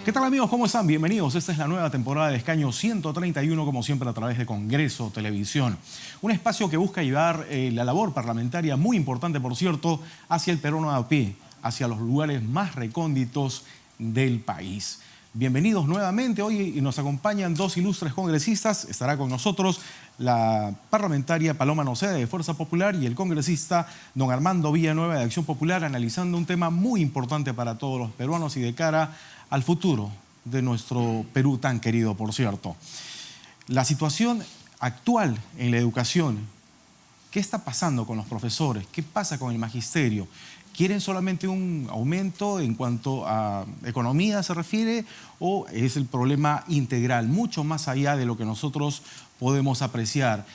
¿Qué tal, amigos? ¿Cómo están? Bienvenidos. Esta es la nueva temporada de Escaño 131, como siempre a través de Congreso Televisión. Un espacio que busca llevar la labor parlamentaria, muy importante por cierto, hacia el peruano a pie, hacia los lugares más recónditos del país. Bienvenidos nuevamente. Hoy nos acompañan dos ilustres congresistas. Estará con nosotros la parlamentaria Paloma Noceda de Fuerza Popular y el congresista don Armando Villanueva de Acción Popular, analizando un tema muy importante para todos los peruanos y de cara al futuro de nuestro Perú tan querido, por cierto. La situación actual en la educación. ¿Qué está pasando con los profesores? ¿Qué pasa con el magisterio? ¿Quieren solamente un aumento en cuanto a economía se refiere o es el problema integral, mucho más allá de lo que nosotros podemos apreciar?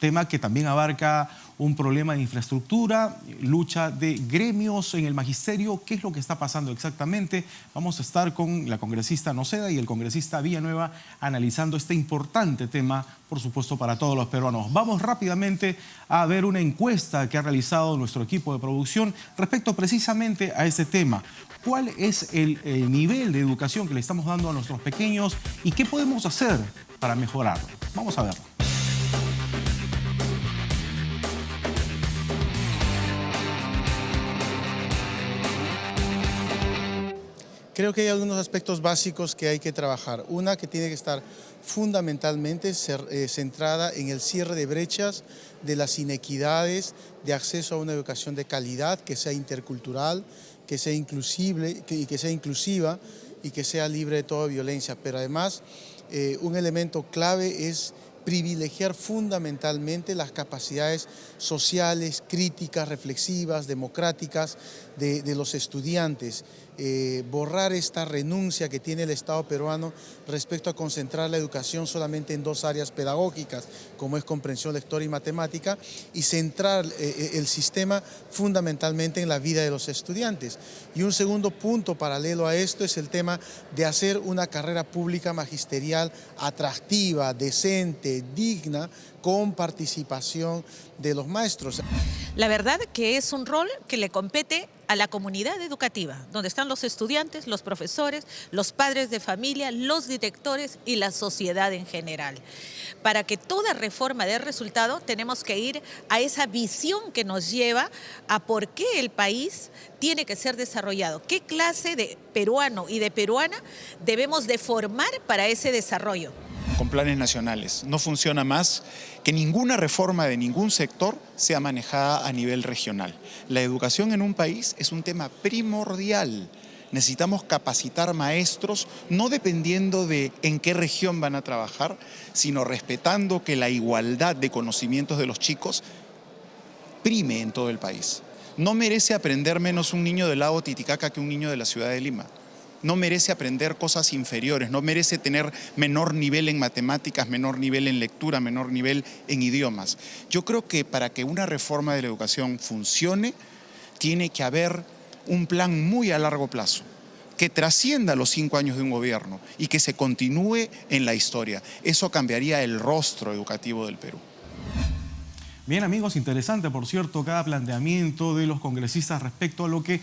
Tema que también abarca un problema de infraestructura, lucha de gremios en el magisterio. ¿Qué es lo que está pasando exactamente? Vamos a estar con la congresista Noceda y el congresista Villanueva analizando este importante tema, por supuesto, para todos los peruanos. Vamos rápidamente a ver una encuesta que ha realizado nuestro equipo de producción respecto precisamente a este tema. ¿Cuál es el nivel de educación que le estamos dando a nuestros pequeños y qué podemos hacer para mejorarlo? Vamos a verlo. Creo que hay algunos aspectos básicos que hay que trabajar. Una que tiene que estar fundamentalmente centrada en el cierre de brechas, de las inequidades, de acceso a una educación de calidad, que sea intercultural, que sea inclusiva y que sea libre de toda violencia. Pero además, un elemento clave es privilegiar fundamentalmente las capacidades sociales, críticas, reflexivas, democráticas de los estudiantes. Borrar esta renuncia que tiene el Estado peruano respecto a concentrar la educación solamente en dos áreas pedagógicas, como es comprensión lectora y matemática, y centrar el sistema fundamentalmente en la vida de los estudiantes. Y un segundo punto paralelo a esto es el tema de hacer una carrera pública magisterial atractiva, decente, digna, con participación de los maestros. La verdad que es un rol que le compete a la comunidad educativa, donde están los estudiantes, los profesores, los padres de familia, los directores y la sociedad en general. Para que toda reforma dé resultado, tenemos que ir a esa visión que nos lleva a por qué el país tiene que ser desarrollado, qué clase de peruano y de peruana debemos de formar para ese desarrollo. Con planes nacionales. No funciona más que ninguna reforma de ningún sector sea manejada a nivel regional. La educación en un país es un tema primordial. Necesitamos capacitar maestros, no dependiendo de en qué región van a trabajar, sino respetando que la igualdad de conocimientos de los chicos prime en todo el país. No merece aprender menos un niño del lago Titicaca que un niño de la ciudad de Lima. No merece aprender cosas inferiores, no merece tener menor nivel en matemáticas, menor nivel en lectura, menor nivel en idiomas. Yo creo que para que una reforma de la educación funcione, tiene que haber un plan muy a largo plazo, que trascienda los 5 años de un gobierno y que se continúe en la historia. Eso cambiaría el rostro educativo del Perú. Bien, amigos, interesante, por cierto, cada planteamiento de los congresistas respecto a lo que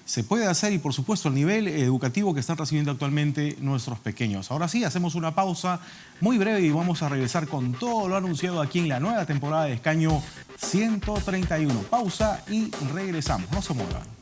se puede hacer y, por supuesto, el nivel educativo que están recibiendo actualmente nuestros pequeños. Ahora sí, hacemos una pausa muy breve y vamos a regresar con todo lo anunciado aquí en la nueva temporada de Escaño 131. Pausa y regresamos. No se muevan.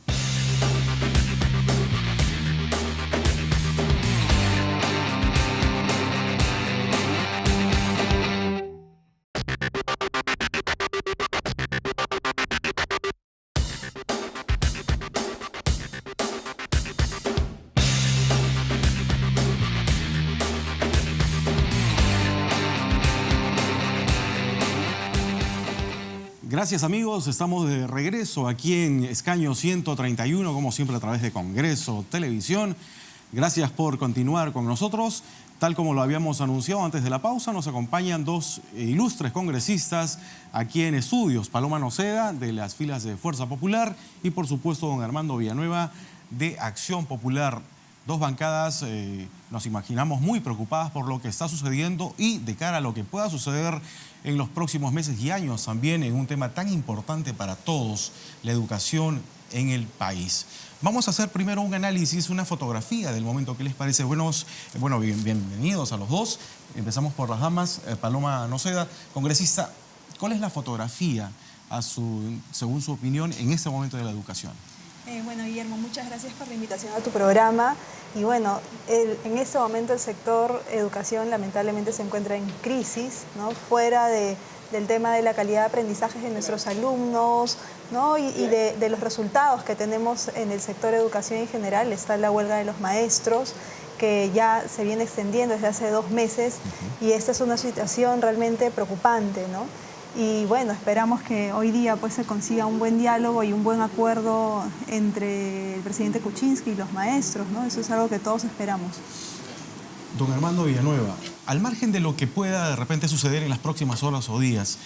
Gracias, amigos, estamos de regreso aquí en Escaño 131, como siempre a través de Congreso Televisión. Gracias por continuar con nosotros. Tal como lo habíamos anunciado antes de la pausa, nos acompañan dos ilustres congresistas aquí en estudios. Paloma Noceda, de las filas de Fuerza Popular, y por supuesto don Armando Villanueva, de Acción Popular. Dos bancadas, nos imaginamos, muy preocupadas por lo que está sucediendo y de cara a lo que pueda suceder en los próximos meses y años también en un tema tan importante para todos, la educación en el país. Vamos a hacer primero un análisis, una fotografía del momento. ¿Qué les parece? Bienvenidos a los dos. Empezamos por las damas. Paloma Noceda, congresista, ¿cuál es la fotografía, según su opinión, en este momento de la educación? Bueno, Guillermo, muchas gracias por la invitación a tu programa. Y bueno, en este momento el sector educación lamentablemente se encuentra en crisis, ¿no? Fuera del tema de la calidad de aprendizaje de nuestros alumnos, ¿no? y de los resultados que tenemos en el sector educación en general, está la huelga de los maestros, que ya se viene extendiendo desde hace 2 meses, y esta es una situación realmente preocupante, ¿no? Y bueno, esperamos que hoy día pues se consiga un buen diálogo y un buen acuerdo entre el presidente Kuczynski y los maestros, ¿no? Eso es algo que todos esperamos. Don Armando Villanueva, al margen de lo que pueda de repente suceder en las próximas horas o días,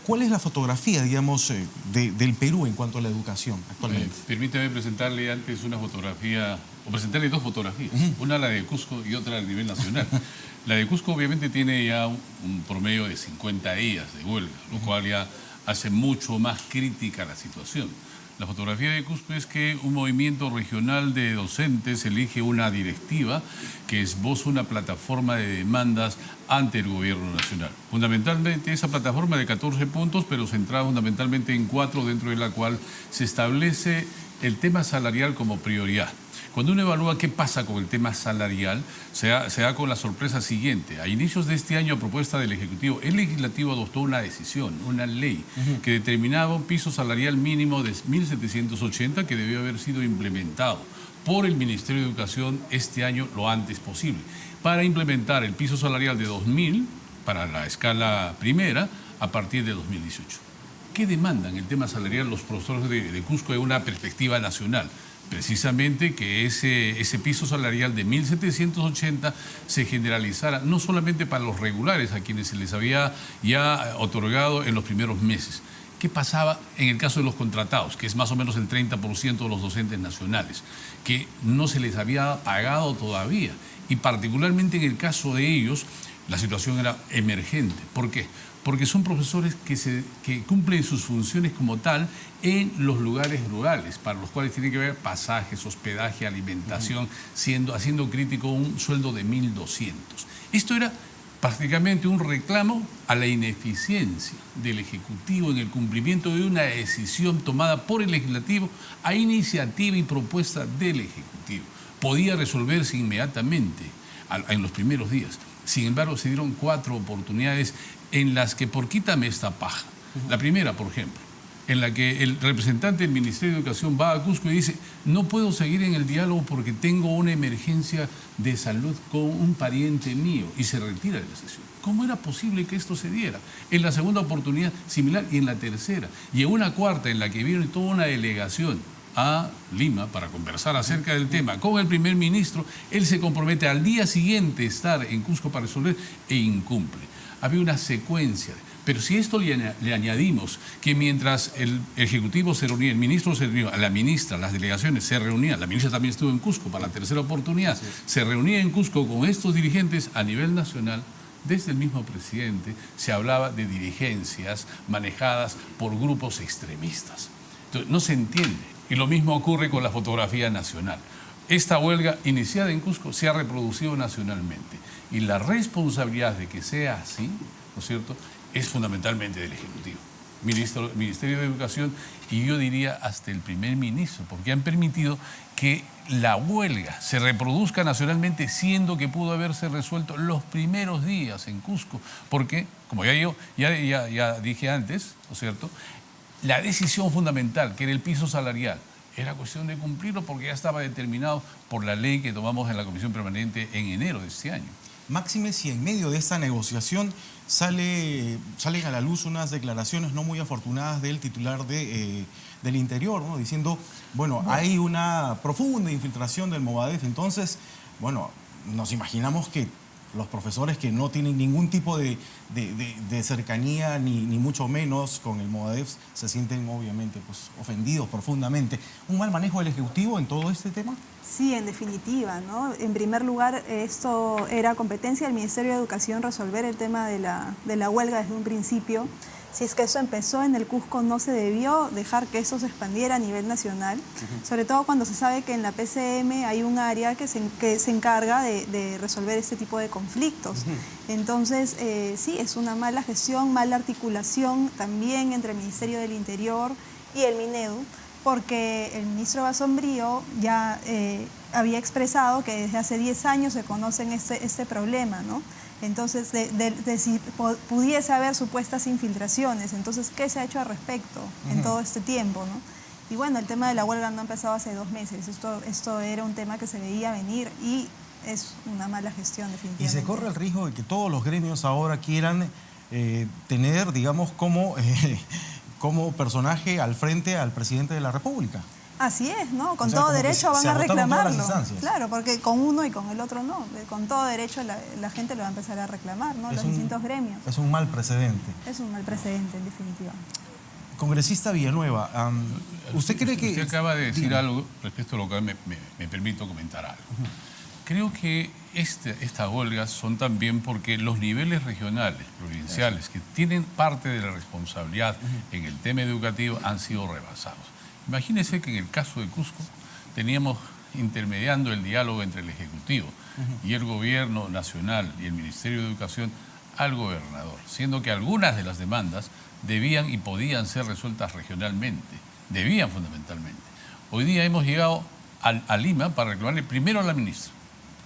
¿cuál es la fotografía, digamos, del Perú en cuanto a la educación actualmente? Permítame presentarle antes una fotografía, o presentarle 2 fotografías, una la de Cusco y otra a nivel nacional. La de Cusco obviamente tiene ya un promedio de 50 días de huelga, lo cual ya hace mucho más crítica la situación. La fotografía de Cusco es que un movimiento regional de docentes elige una directiva que esboza una plataforma de demandas ante el gobierno nacional. Fundamentalmente esa plataforma de 14 puntos, pero centrada fundamentalmente en 4, dentro de la cual se establece el tema salarial como prioridad. Cuando uno evalúa qué pasa con el tema salarial, se da con la sorpresa siguiente. A inicios de este año, a propuesta del Ejecutivo, el Legislativo adoptó una decisión, una ley, que determinaba un piso salarial mínimo de 1.780 que debió haber sido implementado por el Ministerio de Educación este año lo antes posible, para implementar el piso salarial de 2.000 para la escala primera a partir de 2018. ¿Qué demandan el tema salarial los profesores de Cusco en una perspectiva nacional? Precisamente que ese piso salarial de 1.780 se generalizara no solamente para los regulares, a quienes se les había ya otorgado en los primeros meses. ¿Qué pasaba en el caso de los contratados, que es más o menos el 30% de los docentes nacionales, que no se les había pagado todavía? Y particularmente en el caso de ellos, la situación era emergente. ¿Por qué? Porque son profesores que cumplen sus funciones como tal en los lugares rurales, para los cuales tiene que haber pasajes, hospedaje, alimentación, haciendo crítico un sueldo de 1.200. Esto era prácticamente un reclamo a la ineficiencia del Ejecutivo en el cumplimiento de una decisión tomada por el Legislativo a iniciativa y propuesta del Ejecutivo. Podía resolverse inmediatamente en los primeros días. Sin embargo, se dieron 4 oportunidades en las que, por quítame esta paja. La primera, por ejemplo, en la que el representante del Ministerio de Educación va a Cusco y dice: no puedo seguir en el diálogo porque tengo una emergencia de salud con un pariente mío, y se retira de la sesión. ¿Cómo era posible que esto se diera? En la segunda oportunidad similar, y en la tercera, y en una cuarta en la que vino toda una delegación a Lima para conversar acerca del tema con el primer ministro, él se compromete al día siguiente estar en Cusco para resolver e incumple. Había una secuencia. Pero si esto le añadimos que mientras el Ejecutivo se reunía, el ministro se reunió, a la ministra, las delegaciones se reunían, la ministra también estuvo en Cusco para la tercera oportunidad, se reunía en Cusco con estos dirigentes a nivel nacional. Desde el mismo presidente se hablaba de dirigencias manejadas por grupos extremistas. Entonces, no se entiende. Y lo mismo ocurre con la fotografía nacional. Esta huelga iniciada en Cusco se ha reproducido nacionalmente. Y la responsabilidad de que sea así, ¿no es cierto?, es fundamentalmente del Ejecutivo, Ministerio de Educación, y yo diría hasta el primer ministro, porque han permitido que la huelga se reproduzca nacionalmente, siendo que pudo haberse resuelto los primeros días en Cusco, porque, como ya dije antes, ¿no es cierto?, la decisión fundamental, que era el piso salarial, era cuestión de cumplirlo porque ya estaba determinado por la ley que tomamos en la Comisión Permanente en enero de este año. Máxime, si en medio de esta negociación salen a la luz unas declaraciones no muy afortunadas del titular del Interior, ¿no?, diciendo, bueno, hay una profunda infiltración del Movadef. Entonces, bueno, nos imaginamos que los profesores que no tienen ningún tipo de cercanía, ni mucho menos con el Movadef, se sienten obviamente pues, ofendidos profundamente. ¿Un mal manejo del Ejecutivo en todo este tema? Sí, en definitiva, ¿no? En primer lugar, esto era competencia del Ministerio de Educación resolver el tema de la huelga desde un principio. Si es que eso empezó en el Cusco, no se debió dejar que eso se expandiera a nivel nacional, sobre todo cuando se sabe que en la PCM hay un área que se encarga de resolver este tipo de conflictos. Entonces, sí, es una mala gestión, mala articulación también entre el Ministerio del Interior y el Minedu, porque el ministro Basombrío ya había expresado que desde hace 10 años se conocen este problema, ¿no? Entonces, de si pudiese haber supuestas infiltraciones, entonces, ¿qué se ha hecho al respecto en todo este tiempo, ¿no? Y bueno, el tema de la huelga no ha empezado hace 2 meses, esto era un tema que se veía venir y es una mala gestión definitivamente. Y se corre el riesgo de que todos los gremios ahora quieran tener, digamos, como personaje al frente al presidente de la República. Así es, ¿no? Con O sea, todo como que derecho van se a agotaron todas las reclamarlo. instancias. Claro, porque con uno y con el otro no. Con todo derecho la gente lo va a empezar a reclamar, ¿no? Los distintos gremios. Es un mal precedente. Es un mal precedente, en definitiva. Congresista Villanueva, ¿usted cree que...? Usted acaba de decir algo respecto a lo que me permito comentar algo. Creo que estas huelgas son también porque los niveles regionales, provinciales, que tienen parte de la responsabilidad en el tema educativo, han sido rebasados. Imagínense que en el caso de Cusco teníamos intermediando el diálogo entre el Ejecutivo y el Gobierno Nacional y el Ministerio de Educación al gobernador, siendo que algunas de las demandas debían y podían ser resueltas regionalmente, debían fundamentalmente. Hoy día hemos llegado a Lima para reclamarle primero a la ministra,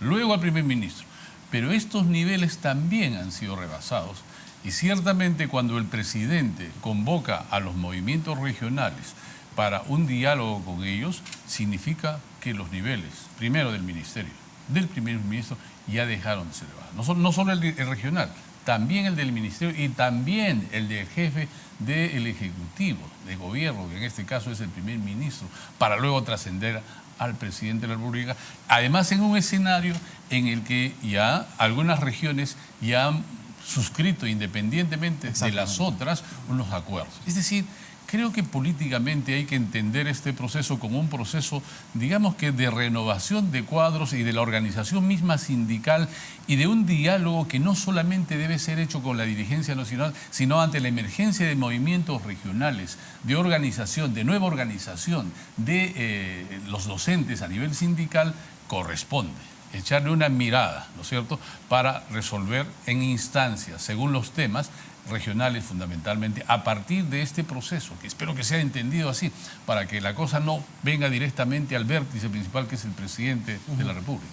luego al primer ministro, pero estos niveles también han sido rebasados y ciertamente cuando el presidente convoca a los movimientos regionales para un diálogo con ellos, significa que los niveles, primero del ministerio, del primer ministro, ya dejaron de ser elevados. No solo el regional, también el del ministerio y también el del jefe del Ejecutivo, de gobierno, que en este caso es el primer ministro, para luego trascender al presidente de la República. Además, en un escenario en el que ya algunas regiones ya han suscrito, independientemente de las otras, unos acuerdos. Es decir, creo que políticamente hay que entender este proceso como un proceso, digamos que de renovación de cuadros y de la organización misma sindical y de un diálogo que no solamente debe ser hecho con la dirigencia nacional, sino ante la emergencia de movimientos regionales, de organización, de nueva organización de los docentes a nivel sindical, corresponde echarle una mirada, ¿no es cierto?, para resolver en instancias, según los temas, regionales fundamentalmente, a partir de este proceso, que espero que sea entendido así, para que la cosa no venga directamente al vértice principal, que es el presidente de la República.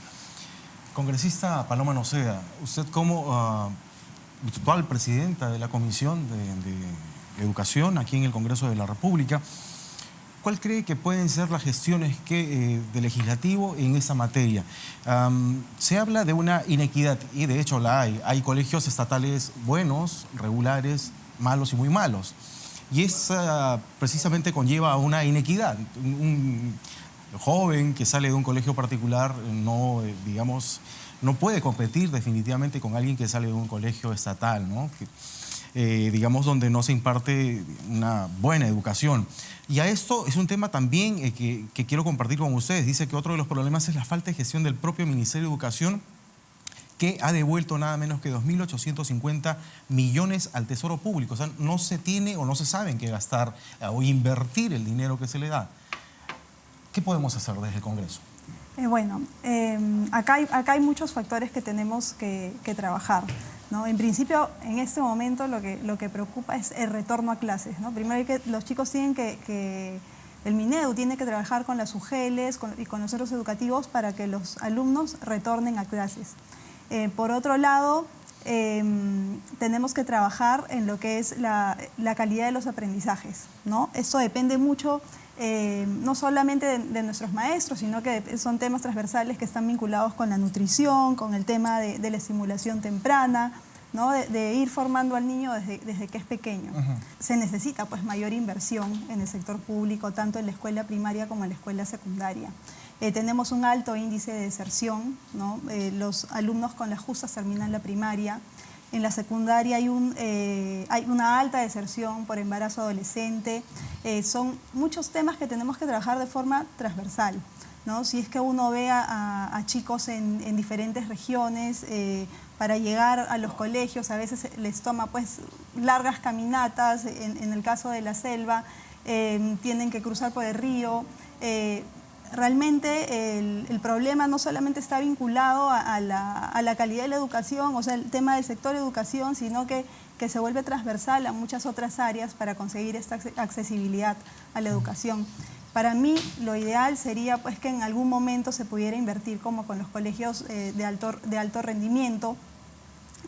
Congresista Paloma Noceda, usted como virtual presidenta de la Comisión de Educación aquí en el Congreso de la República, ¿cuál cree que pueden ser las gestiones del legislativo en esa materia? Se habla de una inequidad y de hecho la hay. Hay colegios estatales buenos, regulares, malos y muy malos. Y eso precisamente conlleva a una inequidad. Un joven que sale de un colegio particular no, digamos, no puede competir definitivamente con alguien que sale de un colegio estatal, ¿no? Digamos, donde no se imparte una buena educación. Y a esto es un tema también que quiero compartir con ustedes. Dice que otro de los problemas es la falta de gestión del propio Ministerio de Educación, que ha devuelto nada menos que 2.850 millones al Tesoro Público. O sea, no se tiene o no se sabe en qué gastar o invertir el dinero que se le da. ¿Qué podemos hacer desde el Congreso? Bueno, acá hay muchos factores que tenemos que trabajar, ¿no? En principio, en este momento lo que preocupa es el retorno a clases, ¿no? Primero los chicos tienen el Minedu tiene que trabajar con las UGELs y con los centros educativos para que los alumnos retornen a clases. Por otro lado, tenemos que trabajar en lo que es la calidad de los aprendizajes, ¿no? Esto depende mucho no solamente de nuestros maestros, sino que son temas transversales que están vinculados con la nutrición, con el tema de la estimulación temprana, ¿no? De ir formando al niño desde que es pequeño. Se necesita pues mayor inversión en el sector público, tanto en la escuela primaria como en la escuela secundaria. Tenemos un alto índice de deserción, ¿no? Los alumnos con las justas terminan la primaria. En la secundaria hay una alta deserción por embarazo adolescente. Son muchos temas que tenemos que trabajar de forma transversal, ¿no? Si es que uno ve a chicos en diferentes regiones, para llegar a los colegios a veces les toma pues largas caminatas, en el caso de la selva, tienen que cruzar por el río. Realmente el problema no solamente está vinculado a la calidad de la educación, o sea, el tema del sector educación, sino que se vuelve transversal a muchas otras áreas para conseguir esta accesibilidad a la educación. Para mí, lo ideal sería pues, que en algún momento se pudiera invertir como con los colegios de alto rendimiento,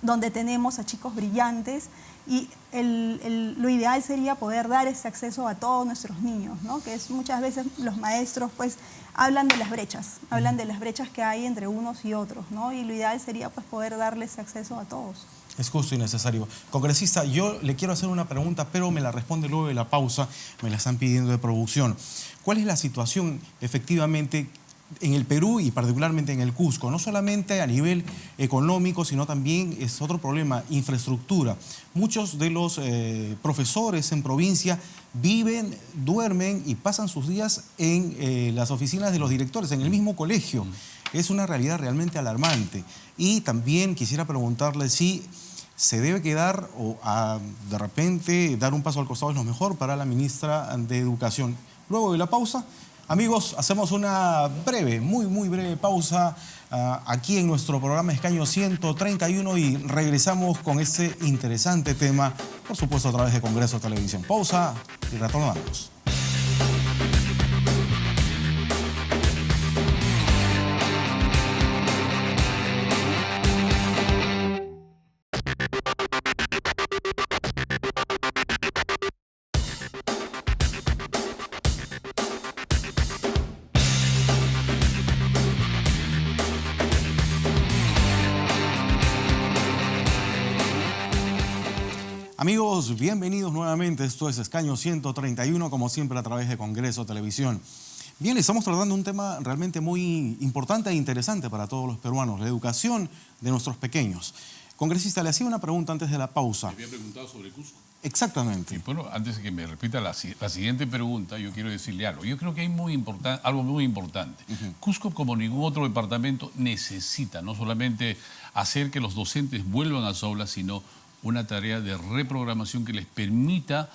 donde tenemos a chicos brillantes, y lo ideal sería poder dar ese acceso a todos nuestros niños, ¿no? Que es muchas veces los maestros pues hablan de las brechas que hay entre unos y otros, ¿no? Y lo ideal sería pues poder darles acceso a todos. Es justo y necesario. Congresista, yo le quiero hacer una pregunta, pero me la responde luego de la pausa, me la están pidiendo de producción. ¿Cuál es la situación efectivamente en el Perú y particularmente en el Cusco? No solamente a nivel económico, sino también es otro problema, infraestructura. Muchos de los profesores en provincia viven, duermen y pasan sus días en las oficinas de los directores, en el mismo colegio. Es una realidad realmente alarmante. Y también quisiera preguntarle si se debe quedar o de repente dar un paso al costado es lo mejor para la ministra de Educación. Luego de la pausa, amigos, hacemos una breve, muy breve pausa aquí en nuestro programa Escaño 131 y regresamos con este interesante tema, por supuesto a través de Congreso Televisión. Pausa y retornamos. Amigos, bienvenidos nuevamente. Esto es Escaño 131, como siempre a través de Congreso Televisión. Bien, estamos tratando un tema realmente muy importante e interesante para todos los peruanos, la educación de nuestros pequeños. Congresista, le hacía una pregunta antes de la pausa. Me había preguntado sobre Cusco. Exactamente. Y bueno, antes de que me repita la siguiente pregunta, yo quiero decirle algo. Yo creo que hay algo muy importante. Cusco, como ningún otro departamento, necesita no solamente hacer que los docentes vuelvan a sus aulas, sino una tarea de reprogramación que les permita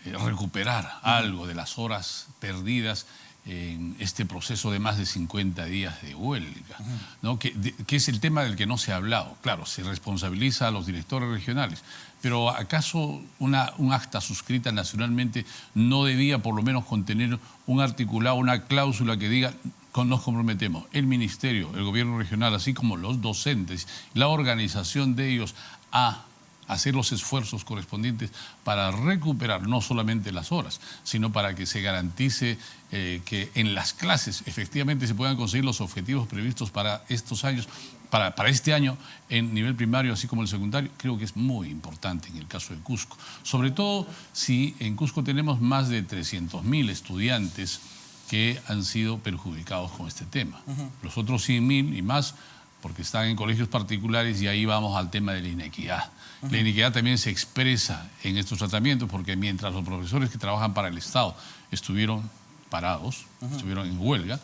recuperar algo de las horas perdidas en este proceso de más de 50 días de huelga, ¿no? que es el tema del que no se ha hablado. Claro, se responsabiliza a los directores regionales, pero ¿acaso un acta suscrita nacionalmente no debía por lo menos contener un articulado, una cláusula que diga: nos comprometemos, el ministerio, el gobierno regional, así como los docentes, la organización de ellos, a hacer los esfuerzos correspondientes para recuperar no solamente las horas, sino para que se garantice que en las clases efectivamente se puedan conseguir los objetivos previstos para estos años, para este año en nivel primario así como el secundario? Creo que es muy importante en el caso de Cusco, sobre todo si en Cusco tenemos más de 300.000 estudiantes que han sido perjudicados con este tema. Los otros 100.000 y más porque están en colegios particulares, y ahí vamos al tema de la inequidad. La inequidad también se expresa en estos tratamientos, porque mientras los profesores que trabajan para el Estado estuvieron parados, estuvieron en huelga,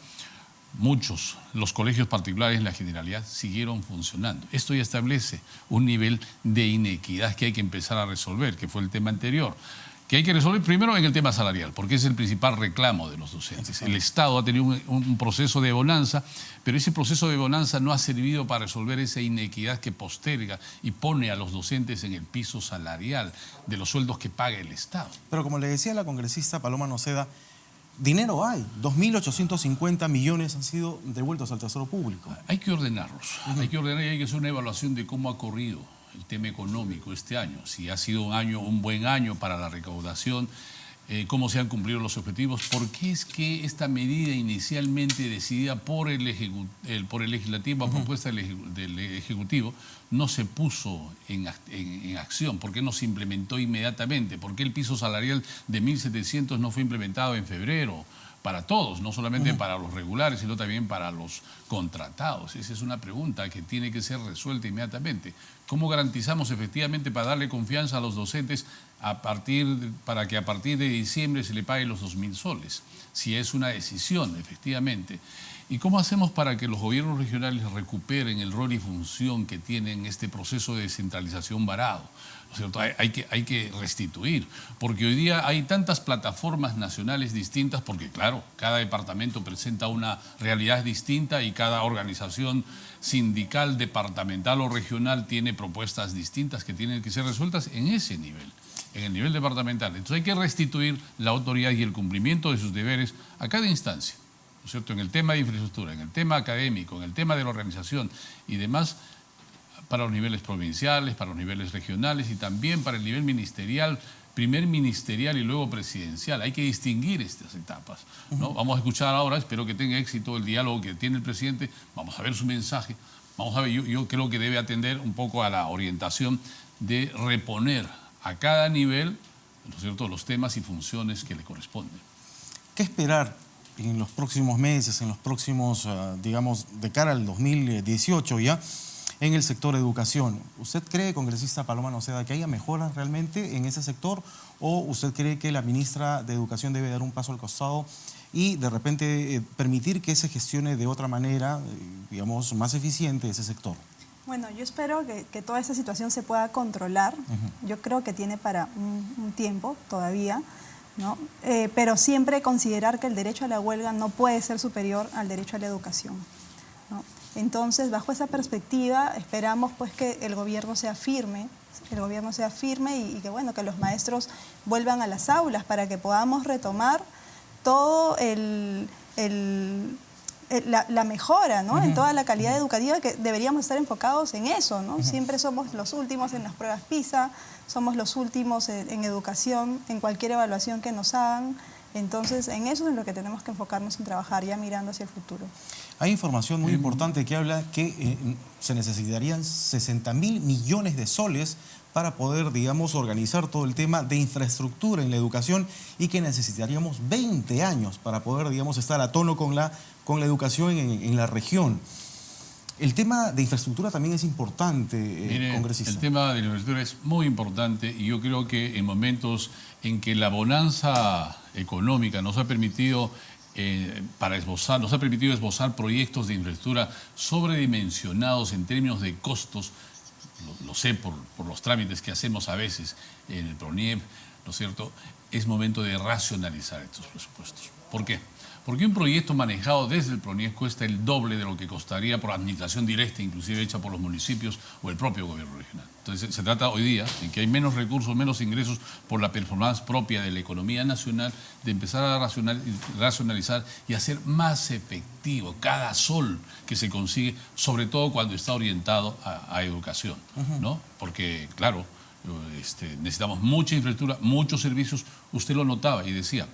los colegios particulares en la generalidad siguieron funcionando. Esto ya establece un nivel de inequidad que hay que empezar a resolver, que fue el tema anterior, que hay que resolver primero en el tema salarial, porque es el principal reclamo de los docentes. El Estado ha tenido un proceso de bonanza, pero ese proceso de bonanza no ha servido para resolver esa inequidad que posterga y pone a los docentes en el piso salarial de los sueldos que paga el Estado. Pero como le decía la congresista Paloma Noceda, dinero hay. 2.850 millones han sido devueltos al Tesoro Público. Hay que ordenarlos. Hay que ordenar y hay que hacer una evaluación de cómo ha corrido el tema económico este año, si ha sido un buen año para la recaudación, cómo se han cumplido los objetivos, por qué es que esta medida inicialmente decidida por el Legislativo, a propuesta del Ejecutivo, no se puso en acción, por qué no se implementó inmediatamente, por qué el piso salarial de 1.700 no fue implementado en febrero, para todos, no solamente para los regulares, sino también para los contratados. Esa es una pregunta que tiene que ser resuelta inmediatamente. ¿Cómo garantizamos efectivamente para darle confianza a los docentes para que a partir de diciembre se le pague los 2.000 soles? Si es una decisión, efectivamente. ¿Y cómo hacemos para que los gobiernos regionales recuperen el rol y función que tienen en este proceso de descentralización varado? ¿No es cierto? Hay que restituir, porque hoy día hay tantas plataformas nacionales distintas, porque claro, cada departamento presenta una realidad distinta y cada organización sindical, departamental o regional tiene propuestas distintas que tienen que ser resueltas en ese nivel, en el nivel departamental. Entonces hay que restituir la autoridad y el cumplimiento de sus deberes a cada instancia, ¿no es cierto? En el tema de infraestructura, en el tema académico, en el tema de la organización y demás, para los niveles provinciales, para los niveles regionales y también para el nivel ministerial, primer ministerial y luego presidencial. Hay que distinguir estas etapas, ¿no? Vamos a escuchar ahora, espero que tenga éxito el diálogo que tiene el presidente, vamos a ver su mensaje, vamos a ver, yo creo que debe atender un poco a la orientación de reponer a cada nivel, ¿no es cierto?, los temas y funciones que le corresponden. ¿Qué esperar en los próximos meses, en los próximos, digamos, de cara al 2018 ya, en el sector educación? ¿Usted cree, congresista Paloma Noceda, que haya mejoras realmente en ese sector o usted cree que la ministra de Educación debe dar un paso al costado y de repente permitir que se gestione de otra manera, digamos, más eficiente ese sector? Bueno, yo espero que toda esta situación se pueda controlar. Yo creo que tiene para un tiempo todavía, ¿no? Pero siempre considerar que el derecho a la huelga no puede ser superior al derecho a la educación, ¿no? Entonces, bajo esa perspectiva, esperamos pues que el gobierno sea firme, y que, bueno, que los maestros vuelvan a las aulas para que podamos retomar todo la mejora, ¿no? En toda la calidad educativa, que deberíamos estar enfocados en eso, ¿no? Siempre somos los últimos en las pruebas PISA, somos los últimos en educación, en cualquier evaluación que nos hagan. Entonces, en eso es en lo que tenemos que enfocarnos en trabajar, ya mirando hacia el futuro. Hay información muy importante que habla que se necesitarían 60.000 millones de soles para poder, digamos, organizar todo el tema de infraestructura en la educación y que necesitaríamos 20 años para poder, digamos, estar a tono con la educación en la región. El tema de infraestructura también es importante, Mire, congresista. el tema de la infraestructura es muy importante y yo creo que en momentos en que la bonanza económica nos ha permitido esbozar proyectos de infraestructura sobredimensionados en términos de costos, lo sé por los trámites que hacemos a veces en el PRONIEP, ¿no es cierto? Es momento de racionalizar estos presupuestos. ¿Por qué? Porque un proyecto manejado desde el PRONIEP cuesta el doble de lo que costaría por administración directa, inclusive hecha por los municipios o el propio gobierno regional. Entonces se trata hoy día, en que hay menos recursos, menos ingresos por la performance propia de la economía nacional, de empezar a racionalizar y hacer más efectivo cada sol que se consigue, sobre todo cuando está orientado a educación, ¿no? Porque, claro, necesitamos mucha infraestructura, muchos servicios. Usted lo notaba y decía,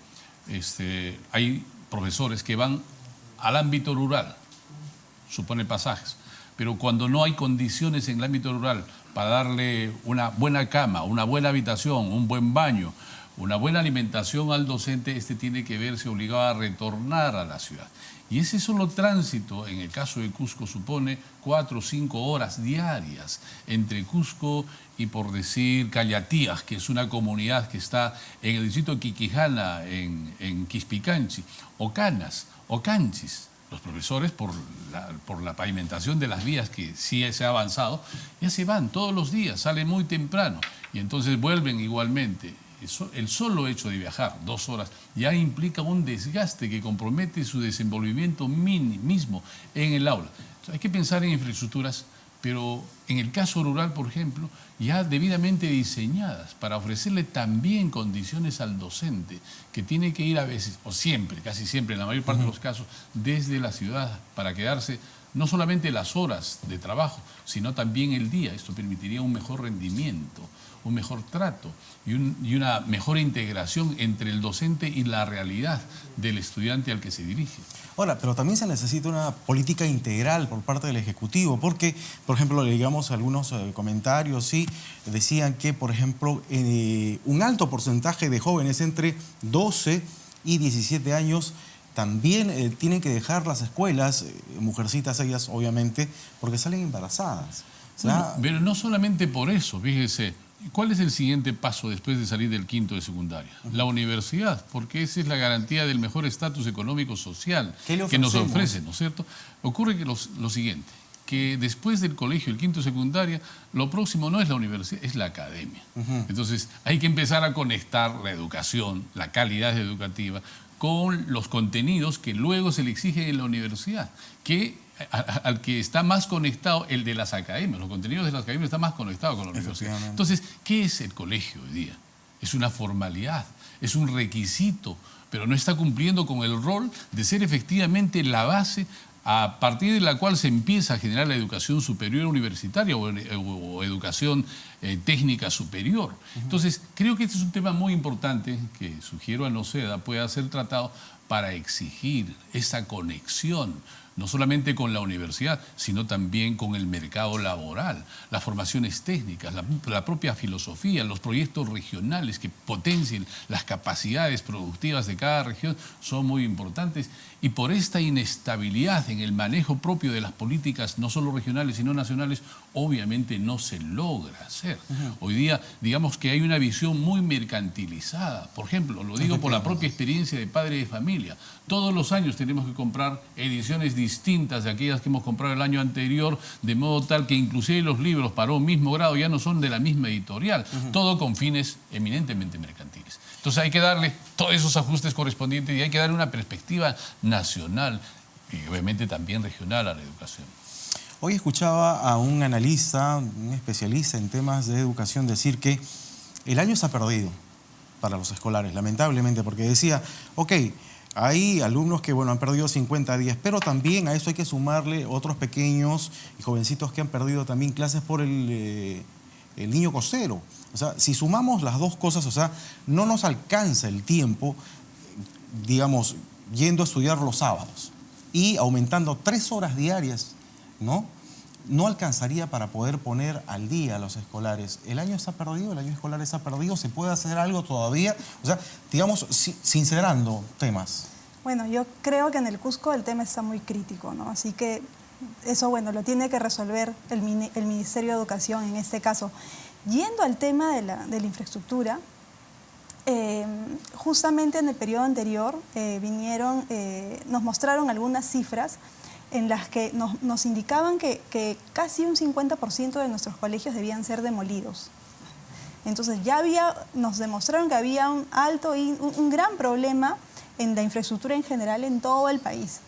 hay profesores que van al ámbito rural, supone pasajes, pero cuando no hay condiciones en el ámbito rural para darle una buena cama, una buena habitación, un buen baño, una buena alimentación al docente, tiene que verse obligado a retornar a la ciudad. Y ese solo tránsito, en el caso de Cusco, supone 4 o 5 horas diarias entre Cusco y, por decir, Callatías, que es una comunidad que está en el distrito de Quiquijana, en Quispicanchi, o Canas, o Canchis. Los profesores, por la pavimentación de las vías que sí se ha avanzado, ya se van todos los días, salen muy temprano y entonces vuelven igualmente. El solo hecho de viajar 2 horas ya implica un desgaste que compromete su desenvolvimiento mismo en el aula. Entonces, hay que pensar en infraestructuras, pero en el caso rural, por ejemplo, ya debidamente diseñadas para ofrecerle también condiciones al docente, que tiene que ir a veces, o siempre, casi siempre, en la mayor parte de los casos, desde la ciudad para quedarse no solamente las horas de trabajo, sino también el día. Esto permitiría un mejor rendimiento, un mejor trato y una mejor integración entre el docente y la realidad del estudiante al que se dirige. Ahora, pero también se necesita una política integral por parte del Ejecutivo, porque, por ejemplo, leíamos algunos comentarios, sí, decían que, por ejemplo, un alto porcentaje de jóvenes entre 12 y 17 años también tienen que dejar las escuelas, mujercitas ellas, obviamente, porque salen embarazadas. O sea, Pero no solamente por eso, fíjese, ¿Cuál es el siguiente paso después de salir del quinto de secundaria? La universidad, porque esa es la garantía del mejor estatus económico-social ¿Qué le que nos ofrecemos? ofrece, ¿no es cierto? Ocurre que lo siguiente, que después del colegio, el quinto de secundaria, lo próximo no es la universidad, es la academia. Entonces hay que empezar a conectar la educación, la calidad educativa, con los contenidos que luego se le exigen en la universidad, que al que está más conectado el de las academias. Los contenidos de las academias están más conectados con la universidad. Entonces, ¿qué es el colegio hoy día? Es una formalidad, es un requisito, pero no está cumpliendo con el rol de ser efectivamente la base a partir de la cual se empieza a generar la educación superior universitaria o educación técnica superior. Entonces, creo que este es un tema muy importante que sugiero a Noceda pueda ser tratado para exigir esa conexión, no solamente con la universidad, sino también con el mercado laboral, las formaciones técnicas, la propia filosofía, los proyectos regionales que potencien las capacidades productivas de cada región son muy importantes. Y por esta inestabilidad en el manejo propio de las políticas, no solo regionales, sino nacionales, obviamente no se logra hacer. Hoy día, digamos que hay una visión muy mercantilizada. Por ejemplo, lo digo por la propia experiencia de padre de familia. Todos los años tenemos que comprar ediciones distintas de aquellas que hemos comprado el año anterior, de modo tal que inclusive los libros para un mismo grado ya no son de la misma editorial, todo con fines eminentemente mercantiles. Entonces hay que darle todos esos ajustes correspondientes y hay que darle una perspectiva nacional y obviamente también regional a la educación. Hoy escuchaba a un analista, un especialista en temas de educación decir que el año se ha perdido para los escolares, lamentablemente, porque decía, ok, hay alumnos que han perdido 50 días, pero también a eso hay que sumarle otros pequeños y jovencitos que han perdido también clases por el niño costero. O sea, si sumamos las dos cosas, o sea, no nos alcanza el tiempo, digamos, yendo a estudiar los sábados y aumentando 3 horas diarias, ¿no? No alcanzaría para poder poner al día a los escolares. El año está perdido, el año escolar está perdido, ¿se puede hacer algo todavía? O sea, digamos, sincerando temas. Bueno, yo creo que en el Cusco el tema está muy crítico, ¿no? Así que eso, lo tiene que resolver el Ministerio de Educación en este caso. Yendo al tema de la infraestructura, justamente en el periodo anterior nos mostraron algunas cifras en las que nos indicaban que casi un 50% de nuestros colegios debían ser demolidos. Entonces nos demostraron que había un gran problema en la infraestructura en general en todo el país,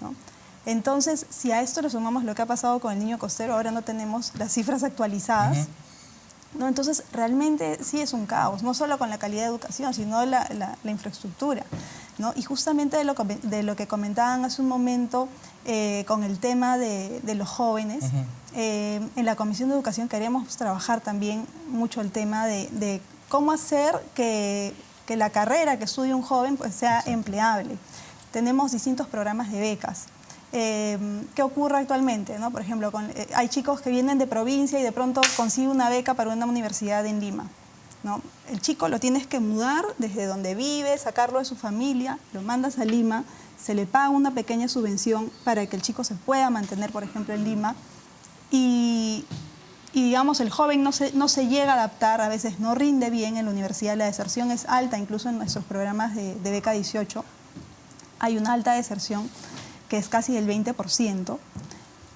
¿no? Entonces, si a esto le sumamos lo que ha pasado con el niño costero, ahora no tenemos las cifras actualizadas, ¿no? Entonces, realmente sí es un caos, no solo con la calidad de educación, sino la infraestructura, ¿no? Y justamente de lo que comentaban hace un momento con el tema de los jóvenes, en la Comisión de Educación queremos trabajar también mucho el tema de cómo hacer que la carrera que estudie un joven pues, sea empleable. Tenemos distintos programas de becas. ¿Qué ocurre actualmente, ¿no? Por ejemplo, hay chicos que vienen de provincia y de pronto consiguen una beca para una universidad en Lima, ¿no? El chico lo tienes que mudar desde donde vive, sacarlo de su familia, lo mandas a Lima, se le paga una pequeña subvención para que el chico se pueda mantener, por ejemplo, en Lima. Y digamos, el joven no se llega a adaptar, a veces no rinde bien en la universidad, la deserción es alta, incluso en nuestros programas de beca 18 hay una alta deserción que es casi del 20%.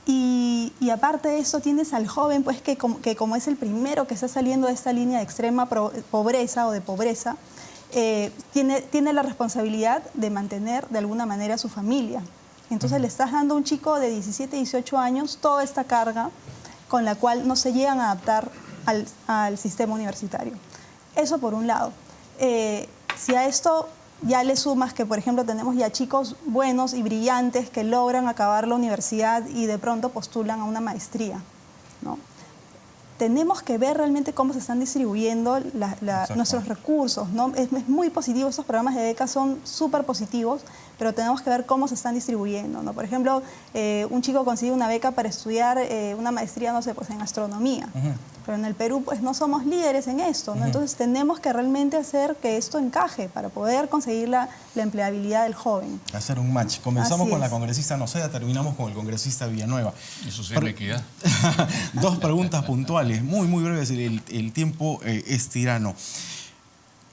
Y aparte de eso tienes al joven pues, que como es el primero que está saliendo de esta línea de extrema pobreza o de pobreza, tiene la responsabilidad de mantener de alguna manera a su familia. Entonces le estás dando a un chico de 17, 18 años toda esta carga con la cual no se llegan a adaptar al sistema universitario. Eso por un lado. Si a esto ya le sumas que, por ejemplo, tenemos ya chicos buenos y brillantes que logran acabar la universidad y de pronto postulan a una maestría, ¿no? Tenemos que ver realmente cómo se están distribuyendo nuestros recursos, ¿no? Es muy positivo, estos programas de becas son súper positivos, pero tenemos que ver cómo se están distribuyendo, ¿no? Por ejemplo, un chico consigue una beca para estudiar una maestría, no sé, pues en astronomía. Pero en el Perú pues no somos líderes en esto, ¿no? Entonces tenemos que realmente hacer que esto encaje para poder conseguir la empleabilidad del joven. Hacer un match. Comenzamos Así con la es. congresista Noceda, terminamos con el congresista Villanueva. Eso se llama equidad. Dos preguntas puntuales, muy breves, el tiempo es tirano.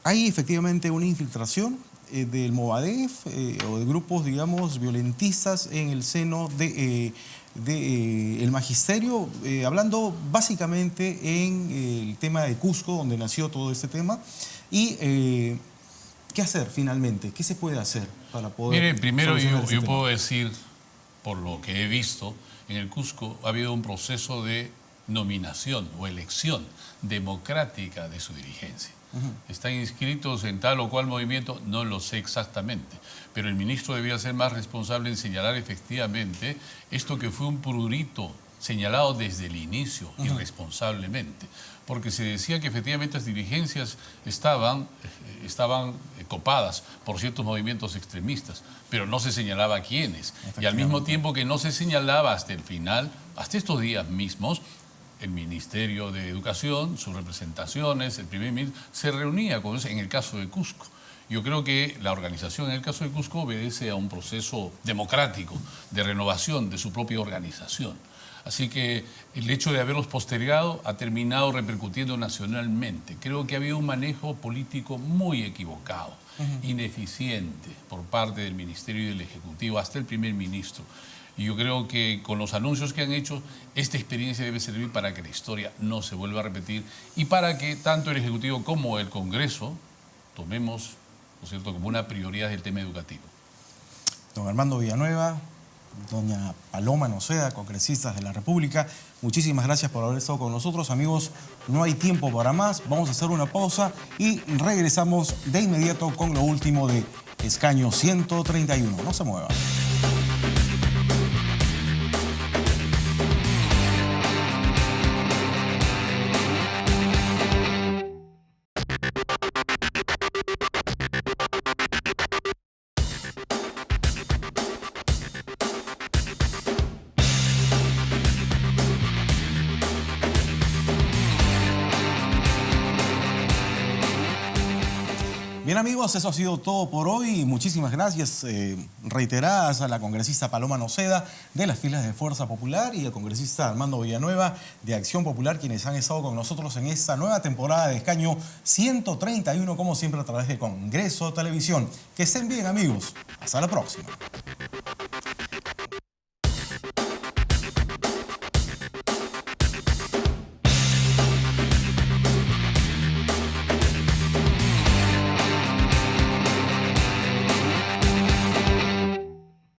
¿Hay efectivamente una infiltración del Movadef o de grupos, digamos, violentistas en el seno del magisterio, hablando básicamente en el tema de Cusco, donde nació todo este tema? Y ¿qué hacer finalmente? ¿Qué se puede hacer para poder... Mire, primero solucionar este yo tema? puedo decir, por lo que he visto, en el Cusco ha habido un proceso de nominación o elección democrática de su dirigencia. ¿Están inscritos en tal o cual movimiento? No lo sé exactamente, pero el ministro debía ser más responsable en señalar efectivamente esto que fue un prurito señalado desde el inicio, irresponsablemente, porque se decía que efectivamente las dirigencias estaban copadas por ciertos movimientos extremistas, pero no se señalaba quiénes. Y al mismo tiempo que no se señalaba hasta el final, hasta estos días mismos, el Ministerio de Educación, sus representaciones, el primer ministro, se reunía con eso en el caso de Cusco. Yo creo que la organización en el caso de Cusco obedece a un proceso democrático de renovación de su propia organización. Así que el hecho de haberlos postergado ha terminado repercutiendo nacionalmente. Creo que ha habido un manejo político muy equivocado, ineficiente por parte del Ministerio y del Ejecutivo, hasta el primer ministro. Y yo creo que con los anuncios que han hecho, esta experiencia debe servir para que la historia no se vuelva a repetir y para que tanto el Ejecutivo como el Congreso tomemos, ¿no es cierto?, como una prioridad el tema educativo. Don Armando Villanueva, doña Paloma Noceda, congresistas de la República, muchísimas gracias por haber estado con nosotros. Amigos, no hay tiempo para más, vamos a hacer una pausa y regresamos de inmediato con lo último de Escaño 131. No se muevan. Bien amigos, eso ha sido todo por hoy. Muchísimas gracias reiteradas a la congresista Paloma Noceda de las filas de Fuerza Popular y al congresista Armando Villanueva de Acción Popular, quienes han estado con nosotros en esta nueva temporada de Escaño 131, como siempre a través de Congreso Televisión. Que estén bien amigos. Hasta la próxima.